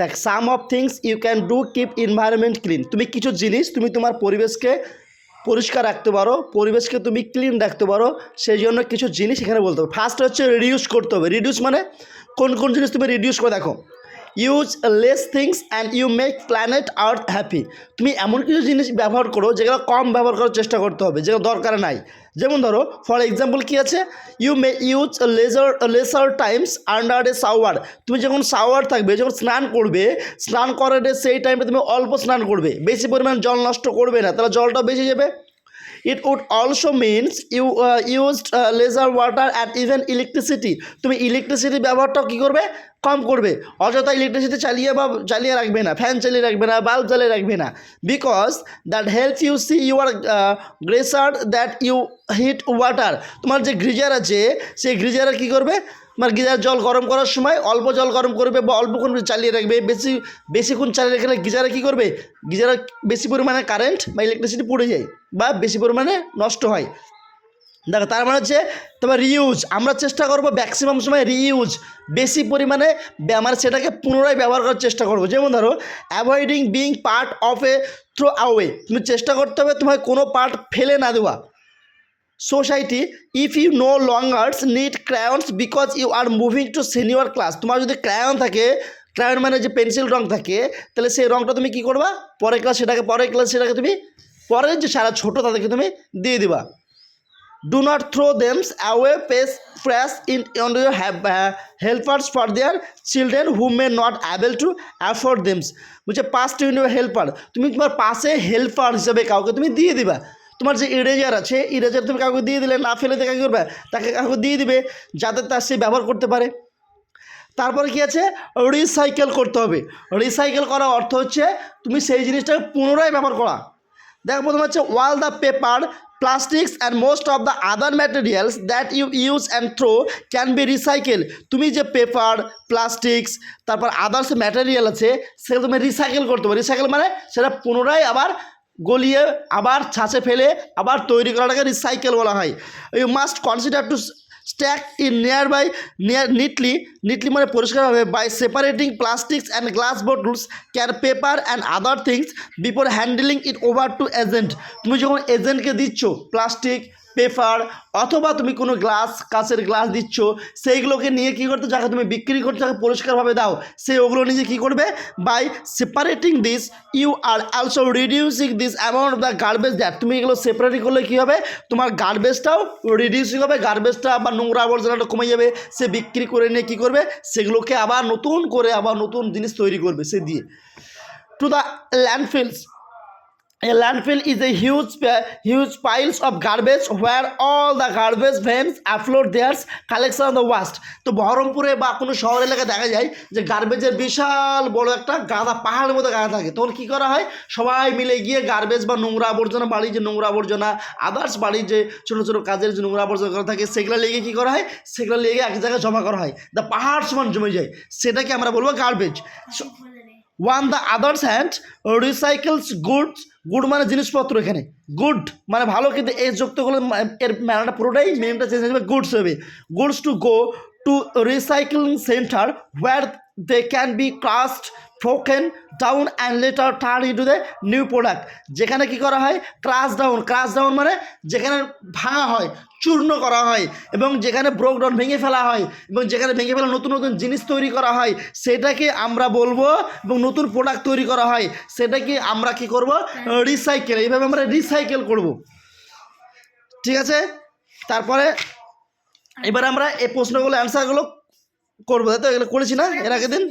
দেখ some of things you can do keep environment clean. তুমি কিছু জিনিস তুমি তোমার পরিবেশকে পরিষ্কার রাখতে পারো, পরিবেশকে তুমি ক্লিন রাখতে পারো, সেই জন্য কিছু জিনিস এখানে বলতে হবে। ফার্স্ট হচ্ছে রিডিউস করতে হবে। রিডিউস মানে কোন কোন জিনিস তুমি রিডিউস করে দেখো। Use less things and you make planet Earth happy. তুমি এমন কিছু জিনিস ব্যবহার করো যেগুলো কম ব্যবহার করার চেষ্টা করতে হবে, যেগুলো দরকার নাই। যেমন ধরো ফর এক্সাম্পল কী আছে, you may use lesser times under a shower. তুমি যখন শাওয়ার থাকবে, যখন স্নান করবে, স্নান করার সেই টাইমে তুমি অল্প স্নান করবে, বেশি পরিমাণ জল নষ্ট করবে না, তাহলে জলটা বেশি যাবে। It would also means you used lesser water and even electricity. তুমি ইলেকট্রিসিটি ব্যবহারটাও কী করবে, কম করবে। অযথা ইলেকট্রিসিটি চালিয়ে রাখবে না, ফ্যান চালিয়ে রাখবে না, বাল্ব জ্বালিয়ে রাখবে না। Because that helps you see your geyser that you heat water. তোমার যে গ্রিজার আছে সেই গ্রিজারে কী করবে, তোমার গিজার জল গরম করার সময় অল্প জল গরম করবে বা অল্পক্ষণ চালিয়ে রাখবে। বেশিক্ষণ চালিয়ে রাখলে গিজারে কী করবে, গিজারে বেশি পরিমাণে কারেন্ট বা ইলেকট্রিসিটি পড়ে যায় বা বেশি পরিমাণে নষ্ট হয়। দেখো তার মানে হচ্ছে তোমার রিইউজ, আমরা চেষ্টা করবো ম্যাক্সিমাম সময় রিইউজ, বেশি পরিমাণে মানে সেটাকে পুনরায় ব্যবহার করার চেষ্টা করবো। যেমন ধরো avoiding being part of a throw away. তুমি চেষ্টা করতে হবে তোমার কোনো পার্ট ফেলে না দেওয়া। Society, if you no longer need crayons because you are moving to senior class. তোমার যদি ক্রায়ন থাকে, ক্রায়ন মানে যে পেন্সিল রং থাকে, তাহলে সেই রংটা তুমি কী করবা, পরের ক্লাস সেটাকে তুমি পরের যে সারা ছোটো তাদেরকে তুমি দিয়ে দিবা। Do not throw them away fresh in your helpers for their children who may not able to afford them. বলছে পাস টু ইউর হেল্পার, তুমি তোমার পাশে হেল্পার হিসেবে কাউকে তুমি দিয়ে দিবা। তোমার যে ইরেজার আছে, ইরেজার তুমি কাউকে দিয়ে দিলে, না ফেলে দিয়ে কী করবে, তাকে কাউকে দিয়ে দিবে যাতে তার সে ব্যবহার করতে পারে। তারপরে কী আছে, রিসাইকেল করতে হবে। রিসাইকেল করার অর্থ হচ্ছে তুমি সেই জিনিসটাকে পুনরায় ব্যবহার করা। দেখো প্রথমে হচ্ছে all the paper, plastics and most of the other materials that you use and throw can be recycle. তুমি যে পেপার, প্লাস্টিক্স, তারপর আদার্স ম্যাটেরিয়াল আছে সেগুলো তুমি রিসাইকেল করতে হবে। রিসাইকেল মানে সেটা পুনরায় আবার গলিয়ে আবার ছাঁচে ফেলে আবার তৈরি করাটাকে রিসাইকেল বলা হয়। You must consider to stack in neatly মানে পরিষ্কারভাবে by separating plastics and glass bottles, can paper and other things before handling it over to agent. তুমি যখন এজেন্টকে দিচ্ছ প্লাস্টিক, পেপার অথবা তুমি কোনো কাঁচের গ্লাস দিচ্ছ, সেইগুলোকে নিয়ে কী করতে, যাকে তুমি বিক্রি করতে তাকে পরিষ্কারভাবে দাও, সে ওগুলো নিজে কী করবে, by separating this you are also reducing this amount of the garbage that. তুমি এগুলো সেপারেট করলে কী হবে, তোমার গার্বেজটাও রিডিউসিং হবে, গার্বেজটা বা নোংরা আবর্জনাটা কমে যাবে। সে বিক্রি করে নিয়ে কী করবে, সেগুলোকে আবার নতুন করে আবার নতুন জিনিস তৈরি করবে সে দিয়ে। To the ল্যান্ডফিলস, a landfill is a huge piles of garbage where all the garbage vans upload their collection of the waste. তো বহরমপুরে বা কোনো শহর এলাকায় দেখা যায় যে গার্বেজের বিশাল বড় একটা গাদা, পাহাড়ের মতো গাদা থাকে। তখন কী করা হয়, সবাই মিলে গিয়ে গার্বেজ বা নোংরা আবর্জনা, বাড়ির যে নোংরা আবর্জনা, আদার্স বাড়ির যে ছোটো ছোটো কাজের যে নোংরা আবর্জনা করা থাকে, সেগুলো লেগে কী করা হয়, সেগুলো লেগে এক জায়গায় জমা করা হয়, দ্য পাহাড় সমান জমে যায়, সেটাকে আমরা বলবো garbage. On the others hand recycles goods, good মানে জিনিসপত্র, এখানে গুড মানে ভালো, কিন্তু এই যুক্ত করলে এর ম্যানারটা পুরোটাই মেনটা চেঞ্জ হয়ে যাবে, গুডস হবে। Goods to go to recycling centre where they can be crushed, broken down and later turn into the new product। যেখানে কি করা হয়, ক্রাশ ডাউন মানে যেখানে ভাঙা হয়, চূর্ণ করা হয়, এবং যেখানে ব্রোক ডাউন ভেঙে ফেলা হয়, এবং যেখানে ভেঙে ফেলা নতুন নতুন জিনিস তৈরি করা হয়, সেটাকে আমরা বলবো, এবং নতুন প্রোডাক্ট তৈরি করা হয়, সেটাকে আমরা কি করব, রিসাইকেল। এইভাবে আমরা রিসাইকেল করব, ঠিক আছে। তারপরে এবার আমরা এই প্রশ্নগুলো অ্যান্সারগুলো করবো, তাই তো? এগুলো করেছি না এর আগের দিন?